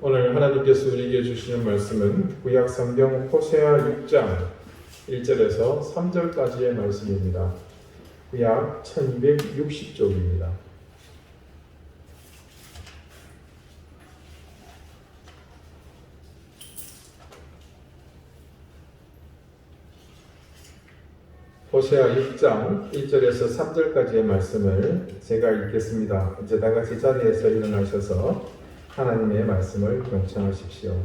오늘 하나님께서 우리에게 주시는 말씀은 구약 성경 호세아 6장 1절에서 3절까지의 말씀입니다. 구약 1260쪽입니다. 호세아 6장 1절에서 3절까지의 말씀을 제가 읽겠습니다. 이제 다 같이 자리에서 일어나셔서 하나님의 말씀을 경청하십시오.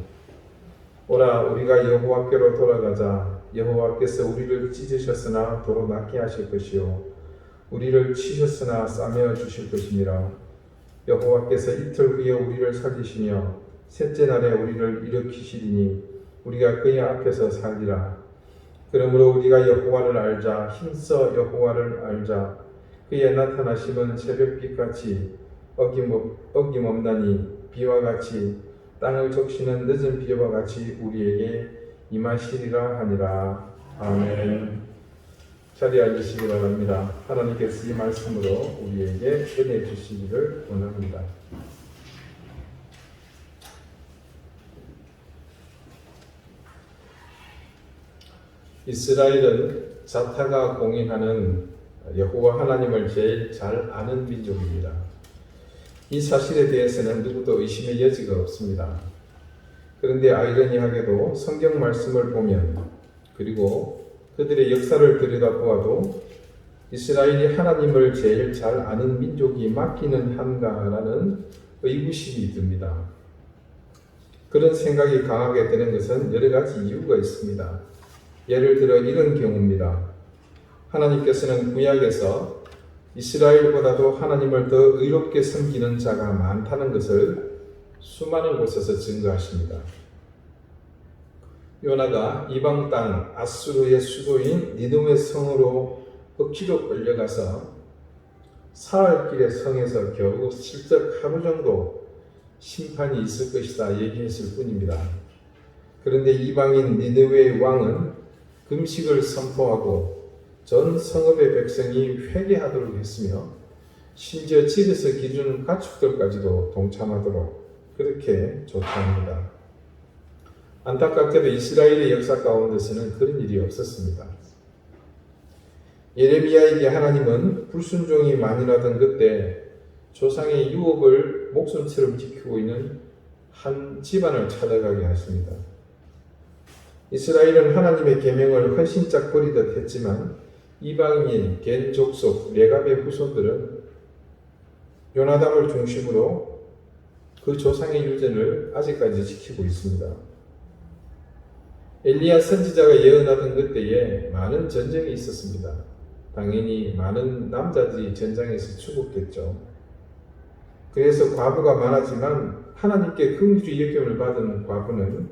오라, 우리가 여호와께로 돌아가자. 여호와께서 우리를 찢으셨으나 도로 낫게 하실 것이요 우리를 치셨으나 싸매어 주실 것이니라. 여호와께서 이틀 후에 우리를 살리시며 셋째 날에 우리를 일으키시리니 우리가 그의 앞에서 살리라. 그러므로 우리가 여호와를 알자. 힘써 여호와를 알자. 그의 나타나심은 새벽빛같이 어김없나니 비와 같이 땅을 적시는 늦은 비와 같이 우리에게 임하시리라 하니라. 아멘. 자리에 앉으시기 바랍니다. 하나님께서 이 말씀으로 우리에게 은혜 주시기를 원합니다. 이스라엘은 자타가 공인하는 여호와 하나님을 제일 잘 아는 민족입니다. 이 사실에 대해서는 누구도 의심의 여지가 없습니다. 그런데 아이러니하게도 성경 말씀을 보면 그리고 그들의 역사를 들여다보아도 이스라엘이 하나님을 제일 잘 아는 민족이 맞기는 한가라는 의구심이 듭니다. 그런 생각이 강하게 되는 것은 여러 가지 이유가 있습니다. 예를 들어 이런 경우입니다. 하나님께서는 구약에서 이스라엘보다도 하나님을 더 의롭게 섬기는 자가 많다는 것을 수많은 곳에서 증거하십니다. 요나가 이방 땅 아수르의 수도인 니느웨 성으로 흑기로 끌려가서 사흘길의 성에서 겨우 실적 하루 정도 심판이 있을 것이다 얘기했을 뿐입니다. 그런데 이방인 니느웨의 왕은 금식을 선포하고 전 성읍의 백성이 회개하도록 했으며 심지어 집에서 기르는 가축들까지도 동참하도록 그렇게 조처합니다. 안타깝게도 이스라엘의 역사 가운데서는 그런 일이 없었습니다. 예레미야에게 하나님은 불순종이 많이라던 그때 조상의 유업을 목숨처럼 지키고 있는 한 집안을 찾아가게 하십니다. 이스라엘은 하나님의 계명을 헌신짝 버리듯 했지만 이방인인 겐 족속 레갑의 후손들은 요나답을 중심으로 그 조상의 유전을 아직까지 지키고 있습니다. 엘리야 선지자가 예언하던 그때에 많은 전쟁이 있었습니다. 당연히 많은 남자들이 전장에서 죽었겠죠. 그래서 과부가 많았지만 하나님께 긍휼히 여김을 받은 과부는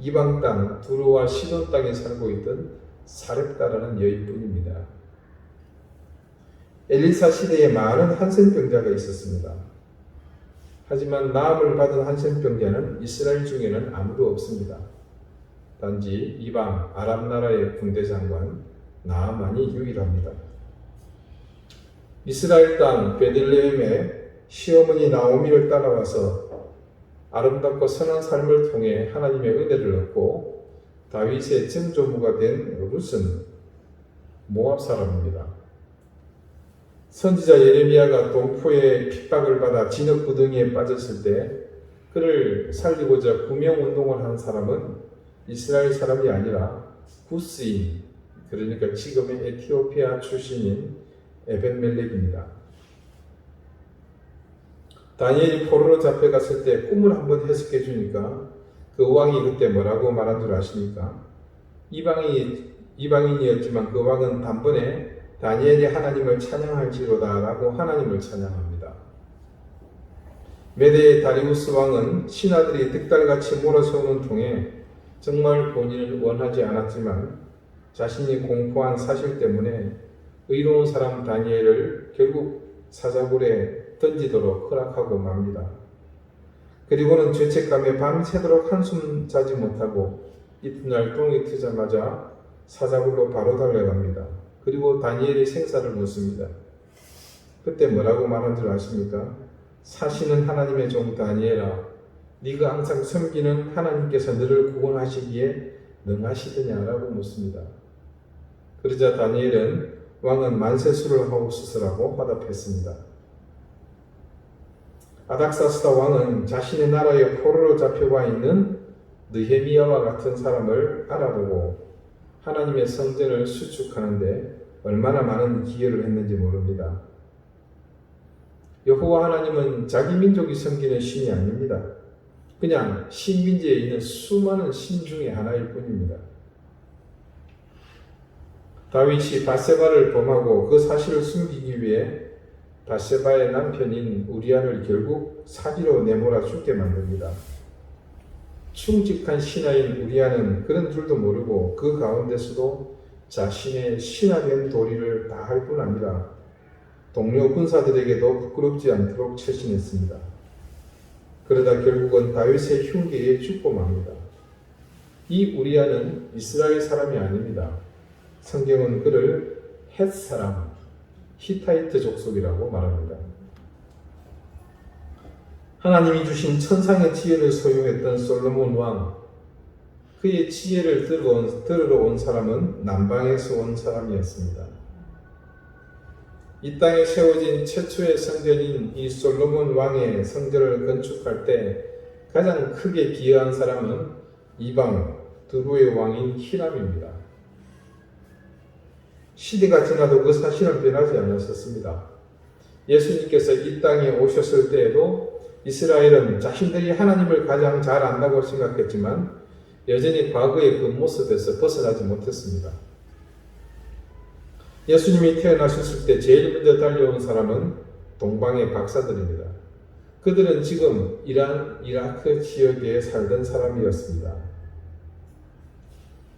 이방 땅 두루와 시돈 땅에 살고 있던 사렙다라는 여인뿐입니다. 엘리사 시대에 많은 한센병자가 있었습니다. 하지만 나음을 받은 한센병자는 이스라엘 중에는 아무도 없습니다. 단지 이방 아람 나라의 군대 장관 나아만이 유일합니다. 이스라엘 땅 베들레헴에 시어머니 나오미를 따라와서 아름답고 선한 삶을 통해 하나님의 은혜를 얻고 다윗의 증조부가 된 룻은 모압 사람입니다. 선지자 예레미야가 동포의 핍박을 받아 진흙 구덩이에 빠졌을 때 그를 살리고자 구명운동을 한 사람은 이스라엘 사람이 아니라 구스인, 그러니까 지금의 에티오피아 출신인 에벤멜렉입니다. 다니엘이 포로로 잡혀갔을 때 꿈을 한번 해석해 주니까 그 왕이 그때 뭐라고 말한 줄 아십니까? 이방인이었지만 그 왕은 단번에 다니엘이 하나님을 찬양할지로다 라고 하나님을 찬양합니다. 메대의 다리우스 왕은 신하들이 득달같이 몰아세우는 통에 정말 본인은 원하지 않았지만 자신이 공포한 사실 때문에 의로운 사람 다니엘을 결국 사자굴에 던지도록 허락하고 맙니다. 그리고는 죄책감에 밤새도록 한숨 자지 못하고 이튿날 똥이 트자마자 사자굴로 바로 달려갑니다. 그리고 다니엘이 생사를 묻습니다. 그때 뭐라고 말한 줄 아십니까? 사시는 하나님의 종 다니엘아, 네가 항상 섬기는 하나님께서 너를 구원하시기에 능하시느냐라고 묻습니다. 그러자 다니엘은 왕은 만세수를 하고 쓰으라고 화답했습니다. 아닥사스다 왕은 자신의 나라에 포로로 잡혀가 있는 느헤미야와 같은 사람을 알아보고 하나님의 성전을 수축하는데 얼마나 많은 기여를 했는지 모릅니다. 여호와 하나님은 자기 민족이 섬기는 신이 아닙니다. 그냥 신민지에 있는 수많은 신 중에 하나일 뿐입니다. 다윗이 밧세바를 범하고 그 사실을 숨기기 위해 밧세바의 남편인 우리아를 결국 사기로 내몰아 죽게 만듭니다. 충직한 신하인 우리아는 그런 줄도 모르고 그 가운데서도 자신의 신하된 도리를 다할 뿐 아니라 동료 군사들에게도 부끄럽지 않도록 처신했습니다. 그러다 결국은 다윗의 흉계에 죽고 맙니다. 이 우리아는 이스라엘 사람이 아닙니다. 성경은 그를 헷 사람, 히타이트 족속이라고 말합니다. 하나님이 주신 천상의 지혜를 소유했던 솔로몬 왕, 그의 지혜를 들으러 온 사람은 남방에서 온 사람이었습니다. 이 땅에 세워진 최초의 성전인 이 솔로몬 왕의 성전을 건축할 때 가장 크게 기여한 사람은 이방 두로의 왕인 히람입니다. 시대가 지나도 그 사실은 변하지 않았었습니다. 예수님께서 이 땅에 오셨을 때에도 이스라엘은 자신들이 하나님을 가장 잘 안다고 생각했지만 여전히 과거의 그 모습에서 벗어나지 못했습니다. 예수님이 태어나셨을 때 제일 먼저 달려온 사람은 동방의 박사들입니다. 그들은 지금 이란, 이라크 지역에 살던 사람이었습니다.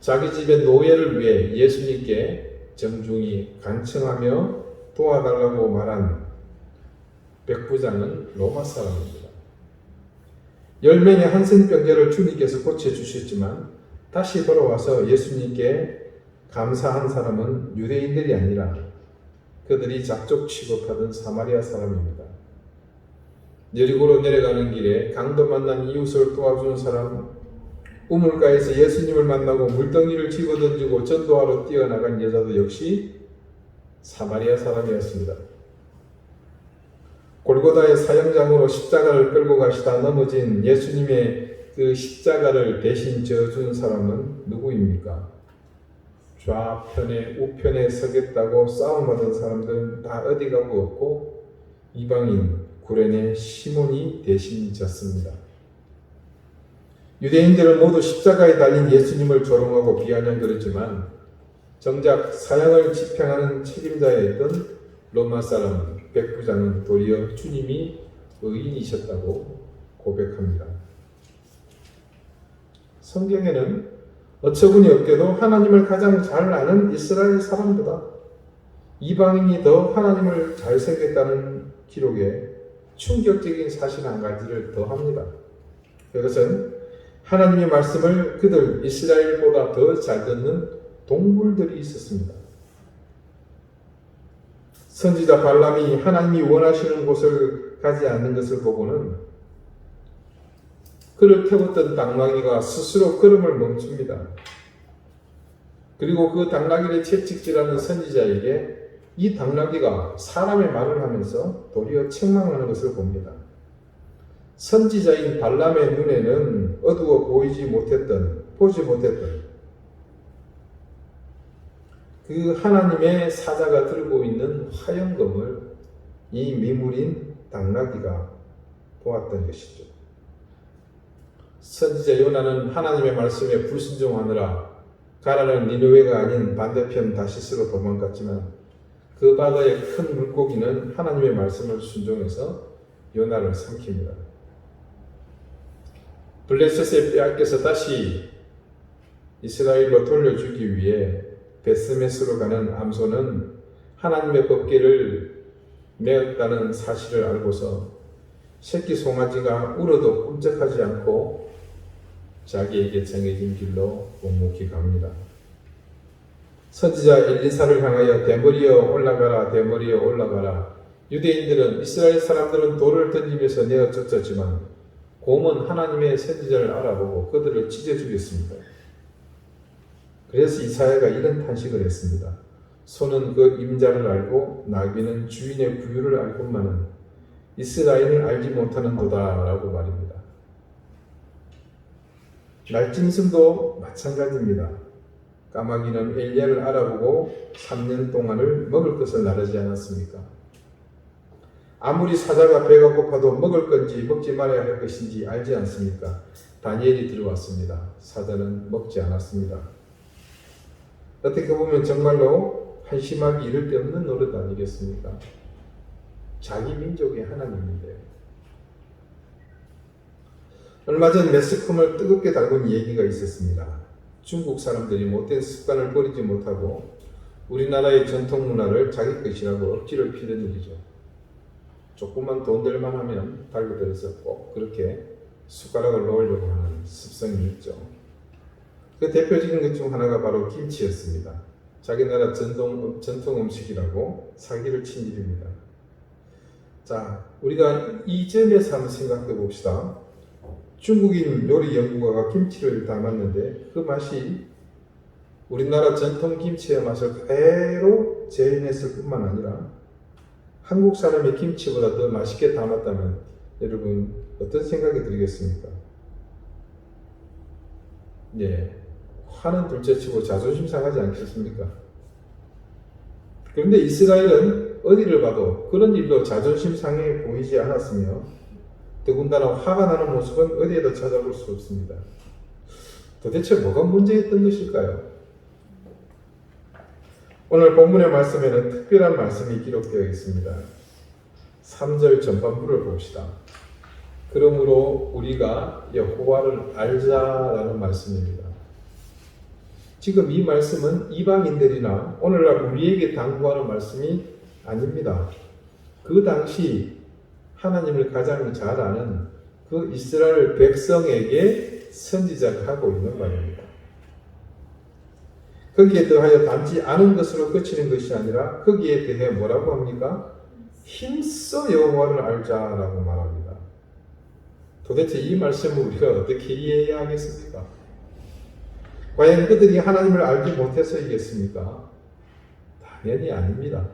자기 집의 노예를 위해 예수님께 정중히 간청하며 도와달라고 말한 백부장은 로마 사람입니다. 10명의 한센병자를 주님께서 고쳐주셨지만 다시 돌아와서 예수님께 감사한 사람은 유대인들이 아니라 그들이 작족 취급하던 사마리아 사람입니다. 여리고로 내려가는 길에 강도 만난 이웃을 도와주는 사람, 우물가에서 예수님을 만나고 물덩이를 집어던지고 전도하러 뛰어나간 여자도 역시 사마리아 사람이었습니다. 골고다의 사형장으로 십자가를 끌고 가시다 넘어진 예수님의 그 십자가를 대신 져준 사람은 누구입니까? 좌편에 우편에 서겠다고 싸움하던 사람들은 다 어디 가고 없고 이방인 구레네 시몬이 대신 졌습니다. 유대인들은 모두 십자가에 달린 예수님을 조롱하고 비아냥거렸지만 정작 사형을 집행하는 책임자였던 로마 사람 백부장은 도리어 주님이 의인이셨다고 고백합니다. 성경에는 어처구니 없게도 하나님을 가장 잘 아는 이스라엘 사람보다 이방인이 더 하나님을 잘 생겼다는 기록에 충격적인 사실 한 가지를 더합니다. 그것은 하나님의 말씀을 그들 이스라엘보다 더 잘 듣는 동물들이 있었습니다. 선지자 발람이 하나님이 원하시는 곳을 가지 않는 것을 보고는 그를 태웠던 당나귀가 스스로 걸음을 멈춥니다. 그리고 그 당나귀를 채찍질하는 선지자에게 이 당나귀가 사람의 말을 하면서 도리어 책망하는 것을 봅니다. 선지자인 발람의 눈에는 어두워 보지 못했던 그 하나님의 사자가 들고 있는 화영검을 이 미물인 당나귀가 보았던 것이죠. 선지자 요나는 하나님의 말씀에 불순종하느라 가라는 니느웨가 아닌 반대편 다시스로 도망갔지만 그 바다의 큰 물고기는 하나님의 말씀을 순종해서 요나를 삼킵니다. 블레셋의 빼앗겨서 다시 이스라엘로 돌려주기 위해 베스메스로 가는 암손은 하나님의 법궤를 메었다는 사실을 알고서 새끼 송아지가 울어도 꿈쩍하지 않고 자기에게 정해진 길로 묵묵히 갑니다. 선지자 엘리사를 향하여 대머리여 올라가라, 대머리여 올라가라. 유대인들은 이스라엘 사람들은 돌을 던지면서 내어 쫓았지만 곰은 하나님의 선지자를 알아보고 그들을 찢어 죽였습니다. 그래서 이사야가 이런 탄식을 했습니다. 소는 그 임자를 알고 나귀는 주인의 부유를 알고만은 이스라엘을 알지 못하는도다 라고 말입니다. 날짐승도 마찬가지입니다. 까마귀는 엘리야를 알아보고 3년 동안을 먹을 것을 나르지 않았습니까? 아무리 사자가 배가 고파도 먹을 건지 먹지 말아야 할 것인지 알지 않습니까? 다니엘이 들어왔습니다. 사자는 먹지 않았습니다. 어떻게 보면 정말로 한심하기 이를 데 없는 노릇 아니겠습니까? 자기 민족의 하나님인데. 얼마 전 매스컴을 뜨겁게 달군 얘기가 있었습니다. 중국 사람들이 못된 습관을 버리지 못하고 우리나라의 전통 문화를 자기 것이라고 억지를 피는 일이죠. 조금만 돈 들만 하면 달려들어서 꼭 그렇게 숟가락을 놓으려고 하는 습성이 있죠. 그 대표적인 것 중 하나가 바로 김치였습니다. 자기 나라 전통 음식이라고 사기를 친 일입니다. 자, 우리가 이 점에서 한번 생각해 봅시다. 중국인 요리 연구가가 김치를 담았는데 그 맛이 우리나라 전통 김치의 맛을 그대로 재현했을 뿐만 아니라 한국 사람의 김치보다 더 맛있게 담았다면 여러분 어떤 생각이 들겠습니까? 예, 화는 둘째치고 자존심 상하지 않겠습니까? 그런데 이스라엘은 어디를 봐도 그런 일로 자존심 상해 보이지 않았으며 더군다나 화가 나는 모습은 어디에도 찾아볼 수 없습니다. 도대체 뭐가 문제였던 것일까요? 오늘 본문의 말씀에는 특별한 말씀이 기록되어 있습니다. 3절 전반부를 봅시다. 그러므로 우리가 여호와를 알자라는 말씀입니다. 지금 이 말씀은 이방인들이나 오늘날 우리에게 당부하는 말씀이 아닙니다. 그 당시 하나님을 가장 잘 아는 그 이스라엘 백성에게 선지자가 하고 있는 말입니다. 거기에 더하여 단지 아는 것으로 그치는 것이 아니라 거기에 대해 뭐라고 합니까? 힘써 여호와를 알자라고 말합니다. 도대체 이 말씀을 우리가 어떻게 이해해야 하겠습니까? 과연 그들이 하나님을 알지 못해서이겠습니까? 당연히 아닙니다.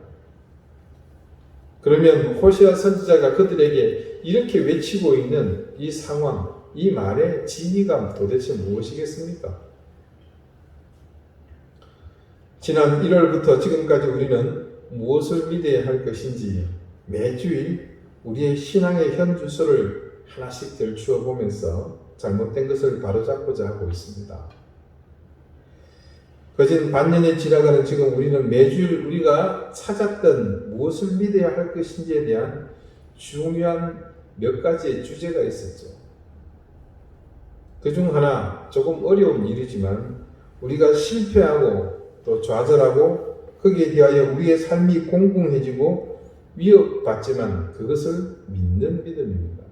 그러면 호시아 선지자가 그들에게 이렇게 외치고 있는 이 상황, 이 말의 진위가 도대체 무엇이겠습니까? 지난 1월부터 지금까지 우리는 무엇을 믿어야 할 것인지 매주일 우리의 신앙의 현 주소를 하나씩 들추어 보면서 잘못된 것을 바로잡고자 하고 있습니다. 거진 반년이 지나가는 지금 우리는 매주일 우리가 찾았던 무엇을 믿어야 할 것인지에 대한 중요한 몇 가지의 주제가 있었죠. 그중 하나 조금 어려운 일이지만 우리가 실패하고 또 좌절하고 거기에 대하여 우리의 삶이 공공해지고 위협받지만 그것을 믿는 믿음입니다.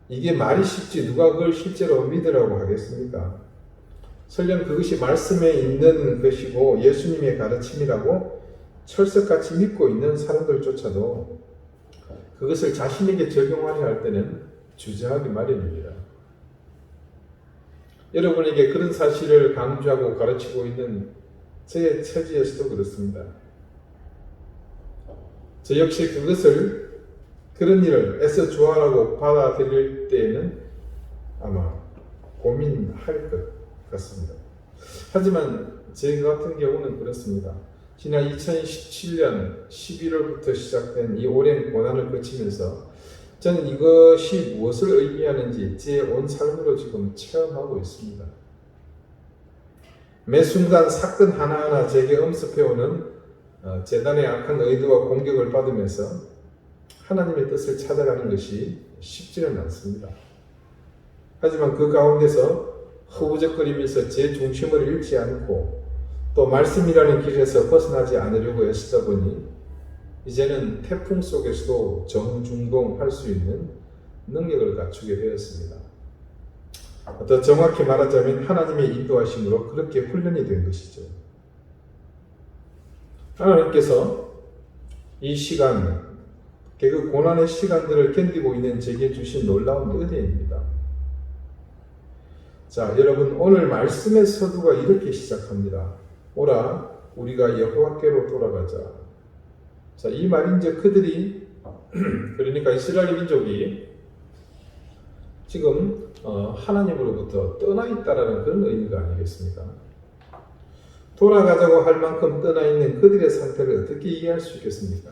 이게 말이 쉽지 누가 그걸 실제로 믿으라고 하겠습니까? 설령 그것이 말씀에 있는 것이고 예수님의 가르침이라고 철석같이 믿고 있는 사람들조차도 그것을 자신에게 적용하려 할 때는 주저하기 마련입니다. 여러분에게 그런 사실을 강조하고 가르치고 있는 저의 처지에서도 그렇습니다. 저 역시 그것을 그런 일을 애써 좋아하고 받아들일 때에는 아마 고민할 것 같습니다. 하지만 제 같은 경우는 그렇습니다. 지난 2017년 11월부터 시작된 이 오랜 고난을 거치면서 저는 이것이 무엇을 의미하는지 제 온 삶으로 지금 체험하고 있습니다. 매 순간 사건 하나하나 제게 엄습해오는 재단의 악한 의도와 공격을 받으면서 하나님의 뜻을 찾아가는 것이 쉽지는 않습니다. 하지만 그 가운데서 허우적거리면서 제 중심을 잃지 않고 또 말씀이라는 길에서 벗어나지 않으려고 애쓰다 보니 이제는 태풍 속에서도 정중동할 수 있는 능력을 갖추게 되었습니다. 더 정확히 말하자면 하나님의 인도하심으로 그렇게 훈련이 된 것이죠. 하나님께서 이 시간 그 고난의 시간들을 견디고 있는 제게 주신 놀라운 은혜입니다. 자, 여러분, 오늘 말씀의 서두가 이렇게 시작합니다. 오라, 우리가 여호와께로 돌아가자. 자, 이 말인즉 그들이 그러니까 이스라엘 민족이 지금 하나님으로부터 떠나 있다라는 그런 의미가 아니겠습니까? 돌아가자고 할 만큼 떠나 있는 그들의 상태를 어떻게 이해할 수 있겠습니까?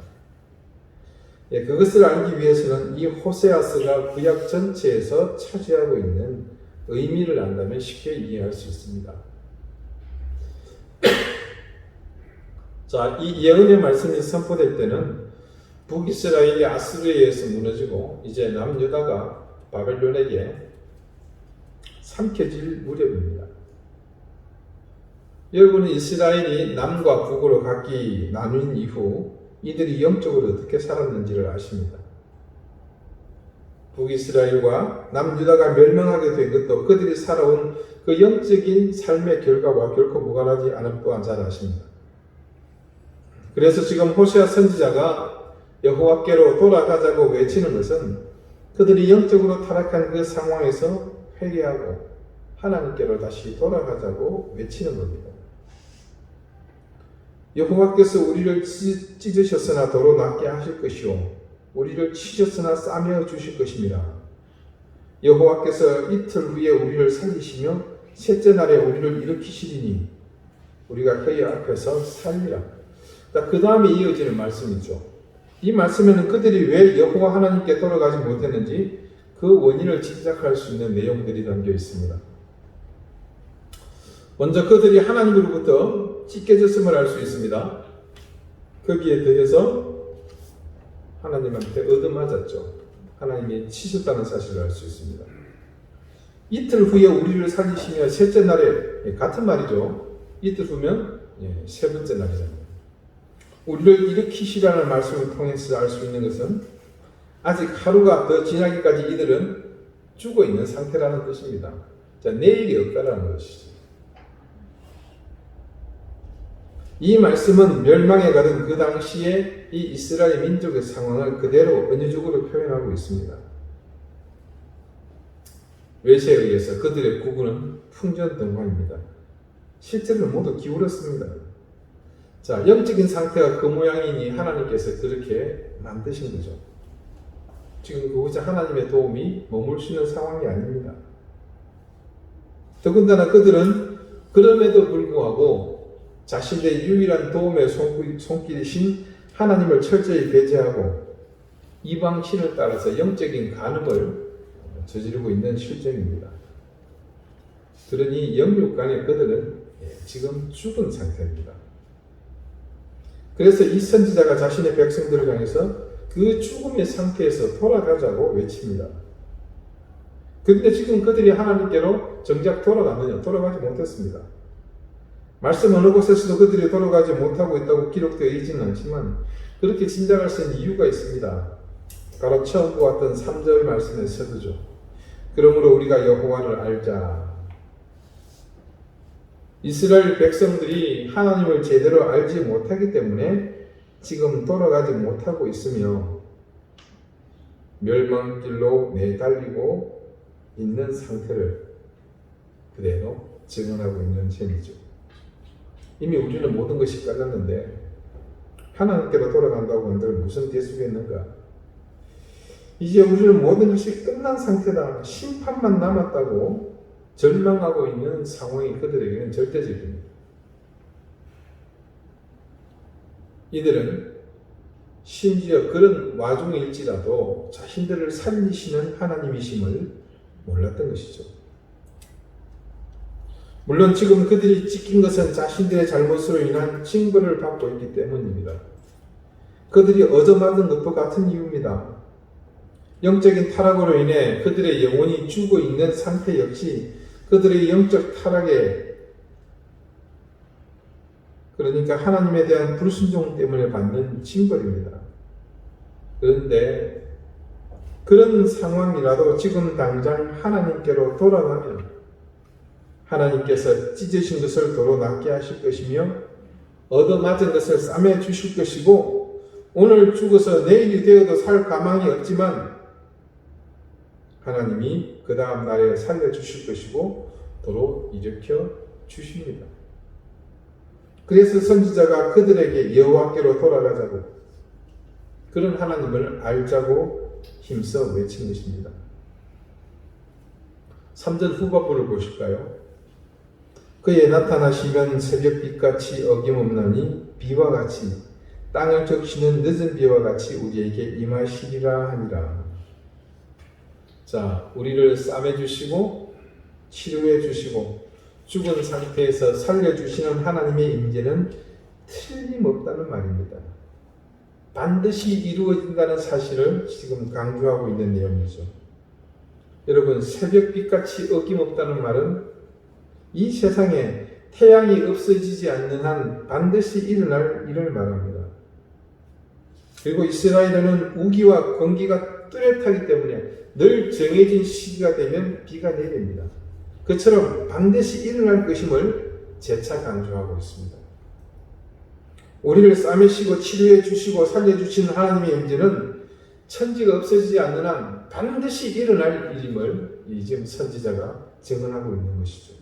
예, 그것을 알기 위해서는 이 호세아서가 구약 전체에서 차지하고 있는 의미를 안다면 쉽게 이해할 수 있습니다. 자, 이 예언의 말씀이 선포될 때는 북이스라엘이 아수르에 의해서 무너지고 이제 남유다가 바벨론에게 삼켜질 무렵입니다. 여러분은 이스라엘이 남과 북으로 각기 나뉜 이후 이들이 영적으로 어떻게 살았는지를 아십니다. 북이스라엘과 남유다가 멸망하게 된 것도 그들이 살아온 그 영적인 삶의 결과와 결코 무관하지 않은 또한 잘 아십니다. 그래서 지금 호세아 선지자가 여호와께로 돌아가자고 외치는 것은 그들이 영적으로 타락한 그 상황에서 회개하고 하나님께로 다시 돌아가자고 외치는 겁니다. 여호와께서 우리를 찢으셨으나 도로 낫게 하실 것이요 우리를 치셨으나 싸매어 주실 것입니다. 여호와께서 이틀 후에 우리를 살리시며 셋째 날에 우리를 일으키시리니 우리가 그의 앞에서 살리라. 그 다음에 이어지는 말씀이죠. 이 말씀에는 그들이 왜 여호와 하나님께 돌아가지 못했는지 그 원인을 짐작할 수 있는 내용들이 담겨 있습니다. 먼저 그들이 하나님으로부터 찢겨졌음을 알 수 있습니다. 거기에 대해서 하나님한테 얻어맞았죠. 하나님이 치셨다는 사실을 알 수 있습니다. 이틀 후에 우리를 살리시며 셋째 날에 같은 말이죠. 이틀 후면 세 번째 날이잖아요. 우리를 일으키시라는 말씀을 통해서 알 수 있는 것은 아직 하루가 더 지나기까지 이들은 죽어 있는 상태라는 것입니다. 자, 내일이 없다라는 것이죠. 이 말씀은 멸망에 가던 그 당시에 이 이스라엘 민족의 상황을 그대로 은유적으로 표현하고 있습니다. 외세에 의해서 그들의 구구는 풍전등화입니다. 실제로는 모두 기울었습니다. 자, 영적인 상태가 그 모양이니 하나님께서 그렇게 만드신 거죠. 지금 그곳에 하나님의 도움이 머물 수 있는 상황이 아닙니다. 더군다나 그들은 그럼에도 불구하고 자신의 유일한 도움의 손길이신 하나님을 철저히 배제하고 이방 신을 따라서 영적인 간음을 저지르고 있는 실정입니다. 그러니 영육간에 그들은 지금 죽은 상태입니다. 그래서 이 선지자가 자신의 백성들을 향해서 그 죽음의 상태에서 돌아가자고 외칩니다. 그런데 지금 그들이 하나님께로 정작 돌아가느냐? 돌아가지 못했습니다. 말씀 어느 곳에서도 그들이 돌아가지 못하고 있다고 기록되어 있지는 않지만 그렇게 짐작할 수 있는 이유가 있습니다. 바로 처음 보았던 3절 말씀의 서두죠. 그러므로 우리가 여호와를 알자. 이스라엘 백성들이 하나님을 제대로 알지 못하기 때문에 지금 돌아가지 못하고 있으며 멸망길로 내달리고 있는 상태를 그대로 증언하고 있는 셈이죠. 이미 우리는 모든 것이 끝났는데 하나님께로 돌아간다고 한들 무슨 대수겠는가? 이제 우리는 모든 것이 끝난 상태다. 심판만 남았다고 절망하고 있는 상황이 그들에게는 절대적입니다. 이들은 심지어 그런 와중일지라도 자신들을 살리시는 하나님이심을 몰랐던 것이죠. 물론 지금 그들이 찢긴 것은 자신들의 잘못으로 인한 징벌을 받고 있기 때문입니다. 그들이 얻어맞은 것도 같은 이유입니다. 영적인 타락으로 인해 그들의 영혼이 죽어 있는 상태 역시 그들의 영적 타락에 그러니까 하나님에 대한 불순종 때문에 받는 징벌입니다. 그런데 그런 상황이라도 지금 당장 하나님께로 돌아가면 하나님께서 찢으신 것을 도로 낫게 하실 것이며 얻어맞은 것을 싸매 주실 것이고 오늘 죽어서 내일이 되어도 살 가망이 없지만 하나님이 그 다음 날에 살려주실 것이고 도로 일으켜 주십니다. 그래서 선지자가 그들에게 여호와께로 돌아가자고, 그런 하나님을 알자고 힘써 외친 것입니다. 3절 후반부를 보실까요? 그에 나타나시면 새벽빛같이 어김없나니 비와 같이 땅을 적시는 늦은 비와 같이 우리에게 임하시리라 하니라. 자, 우리를 싸매주시고 치료해주시고 죽은 상태에서 살려주시는 하나님의 임재는 틀림없다는 말입니다. 반드시 이루어진다는 사실을 지금 강조하고 있는 내용이죠. 여러분, 새벽빛같이 어김없다는 말은 이 세상에 태양이 없어지지 않는 한 반드시 일어날 일을 말합니다. 그리고 이스라엘에는 우기와 건기가 뚜렷하기 때문에 늘 정해진 시기가 되면 비가 내립니다. 그처럼 반드시 일어날 것임을 재차 강조하고 있습니다. 우리를 싸매시고 치료해 주시고 살려주신 하나님의 임재는 천지가 없어지지 않는 한 반드시 일어날 일임을 지금 선지자가 증언하고 있는 것이죠.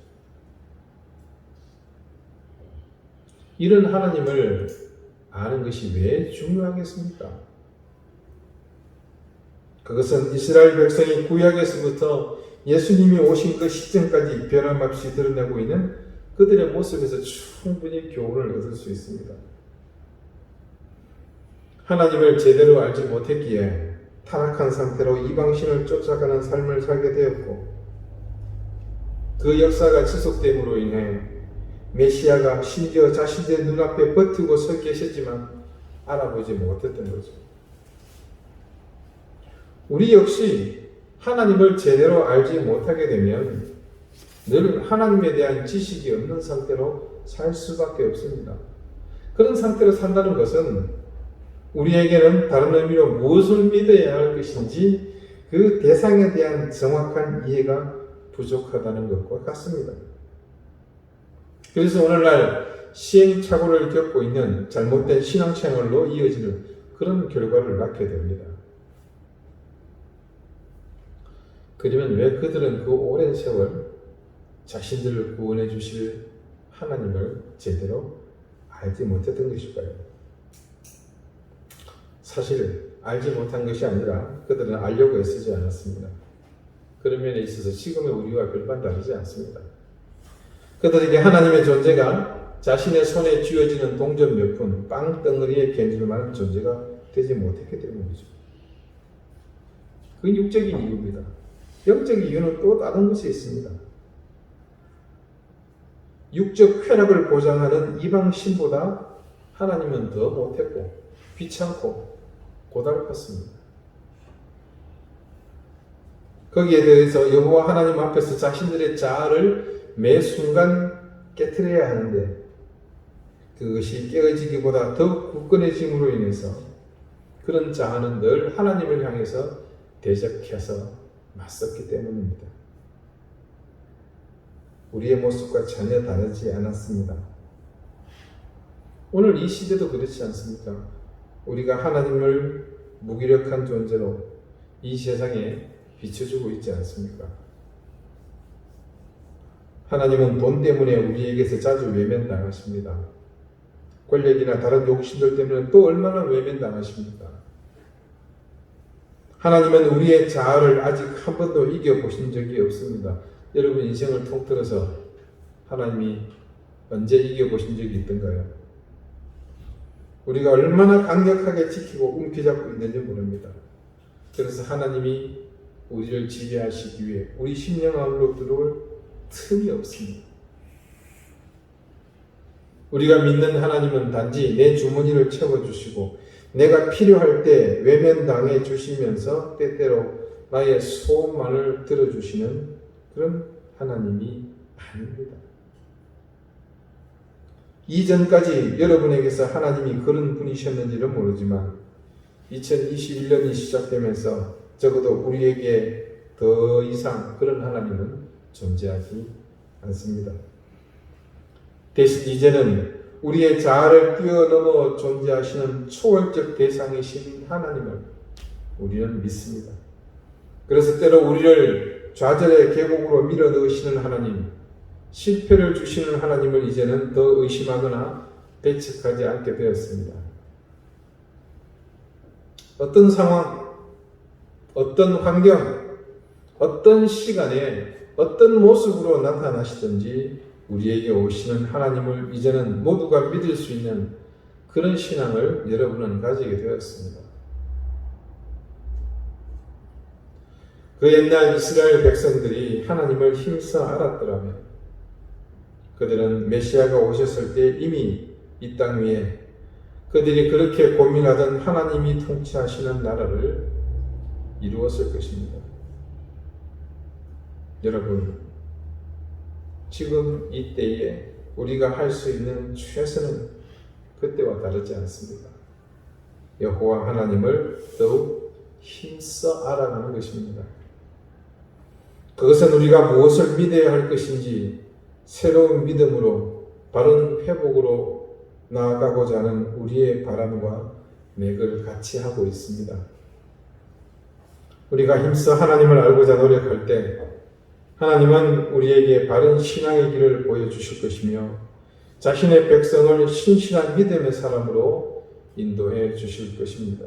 이런 하나님을 아는 것이 왜 중요하겠습니까? 그것은 이스라엘 백성이 구약에서부터 예수님이 오신 그 시점까지 변함없이 드러내고 있는 그들의 모습에서 충분히 교훈을 얻을 수 있습니다. 하나님을 제대로 알지 못했기에 타락한 상태로 이방신을 쫓아가는 삶을 살게 되었고, 그 역사가 지속됨으로 인해 메시아가 심지어 자신의 눈앞에 버티고 서 계셨지만 알아보지 못했던 거죠. 우리 역시 하나님을 제대로 알지 못하게 되면 늘 하나님에 대한 지식이 없는 상태로 살 수밖에 없습니다. 그런 상태로 산다는 것은 우리에게는 다른 의미로 무엇을 믿어야 할 것인지 그 대상에 대한 정확한 이해가 부족하다는 것과 같습니다. 그래서 오늘날 시행착오를 겪고 있는 잘못된 신앙생활로 이어지는 그런 결과를 낳게 됩니다. 그러면 왜 그들은 그 오랜 세월 자신들을 구원해 주실 하나님을 제대로 알지 못했던 것일까요? 사실 알지 못한 것이 아니라 그들은 알려고 애쓰지 않았습니다. 그런 면에 있어서 지금의 우리와 별반 다르지 않습니다. 그들에게 하나님의 존재가 자신의 손에 쥐어지는 동전 몇 푼, 빵 덩어리에 견줄 만한 존재가 되지 못했기 때문이죠. 그 육적인 이유입니다. 영적인 이유는 또 다른 것이 있습니다. 육적 쾌락을 보장하는 이방 신보다 하나님은 더 못했고 귀찮고 고달팠습니다. 거기에 대해서 여호와 하나님 앞에서 자신들의 자아를 매 순간 깨트려야 하는데 그것이 깨어지기보다 더욱 굳건해짐으로 인해서 그런 자아는 늘 하나님을 향해서 대적해서 맞섰기 때문입니다. 우리의 모습과 전혀 다르지 않았습니다. 오늘 이 시대도 그렇지 않습니까? 우리가 하나님을 무기력한 존재로 이 세상에 비춰주고 있지 않습니까? 하나님은 돈 때문에 우리에게서 자주 외면당하십니다. 권력이나 다른 욕심들 때문에 또 얼마나 외면당하십니까? 하나님은 우리의 자아를 아직 한 번도 이겨보신 적이 없습니다. 여러분 인생을 통틀어서 하나님이 언제 이겨보신 적이 있던가요? 우리가 얼마나 강력하게 지키고 움켜잡고 있는지 모릅니다. 그래서 하나님이 우리를 지배하시기 위해 우리 심령 안으로 들어올 틈이 없습니다. 우리가 믿는 하나님은 단지 내 주머니를 채워주시고 내가 필요할 때 외면당해 주시면서 때때로 나의 소원만을 들어주시는 그런 하나님이 아닙니다. 이전까지 여러분에게서 하나님이 그런 분이셨는지는 모르지만 2021년이 시작되면서 적어도 우리에게 더 이상 그런 하나님은 존재하지 않습니다. 대신 이제는 우리의 자아를 뛰어넘어 존재하시는 초월적 대상이신 하나님을 우리는 믿습니다. 그래서 때로 우리를 좌절의 계곡으로 밀어 넣으시는 하나님, 실패를 주시는 하나님을 이제는 더 의심하거나 배척하지 않게 되었습니다. 어떤 상황, 어떤 환경, 어떤 시간에 어떤 모습으로 나타나시든지 우리에게 오시는 하나님을 이제는 모두가 믿을 수 있는 그런 신앙을 여러분은 가지게 되었습니다. 그 옛날 이스라엘 백성들이 하나님을 힘써 알았더라면 그들은 메시아가 오셨을 때 이미 이 땅 위에 그들이 그렇게 고민하던 하나님이 통치하시는 나라를 이루었을 것입니다. 여러분, 지금 이때에 우리가 할 수 있는 최선은 그때와 다르지 않습니다. 여호와 하나님을 더욱 힘써 알아가는 것입니다. 그것은 우리가 무엇을 믿어야 할 것인지 새로운 믿음으로 바른 회복으로 나아가고자 하는 우리의 바람과 맥을 같이 하고 있습니다. 우리가 힘써 하나님을 알고자 노력할 때 하나님은 우리에게 바른 신앙의 길을 보여주실 것이며 자신의 백성을 신실한 믿음의 사람으로 인도해 주실 것입니다.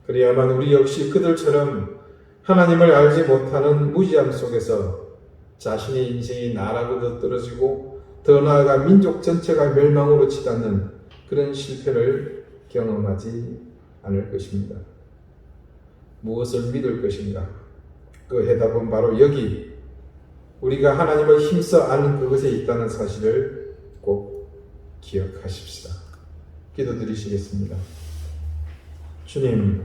그래야만 우리 역시 그들처럼 하나님을 알지 못하는 무지함 속에서 자신의 인생이 나락으로 떨어지고 더 나아가 민족 전체가 멸망으로 치닫는 그런 실패를 경험하지 않을 것입니다. 무엇을 믿을 것인가? 그 해답은 바로 여기 우리가 하나님을 힘써 아는 그것에 있다는 사실을 꼭 기억하십시다. 기도드리시겠습니다. 주님,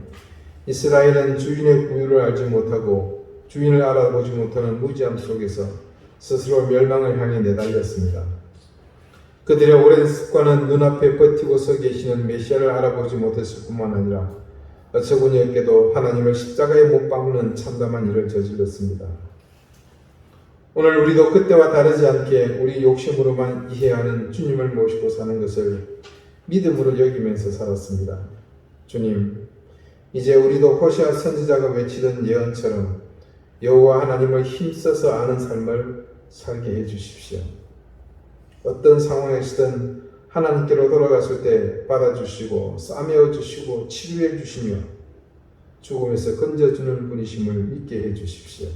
이스라엘은 주인의 구유를 알지 못하고 주인을 알아보지 못하는 무지함 속에서 스스로 멸망을 향해 내달렸습니다. 그들의 오랜 습관은 눈앞에 버티고 서 계시는 메시아를 알아보지 못했을 뿐만 아니라 어처구니 없게도 하나님을 십자가에 못 박는 참담한 일을 저질렀습니다. 오늘 우리도 그때와 다르지 않게 우리 욕심으로만 이해하는 주님을 모시고 사는 것을 믿음으로 여기면서 살았습니다. 주님, 이제 우리도 호시아 선지자가 외치던 예언처럼 여호와 하나님을 힘써서 아는 삶을 살게 해주십시오. 어떤 상황에서든 하나님께로 돌아갔을 때 받아주시고 싸매어 주시고 치료해 주시며 죽음에서 건져주는 분이심을 믿게 해주십시오.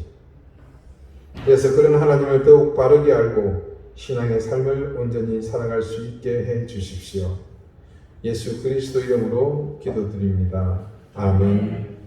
그래서 그런 하나님을 더욱 바르게 알고 신앙의 삶을 온전히 살아갈 수 있게 해주십시오. 예수 그리스도 이름으로 기도드립니다. 아멘.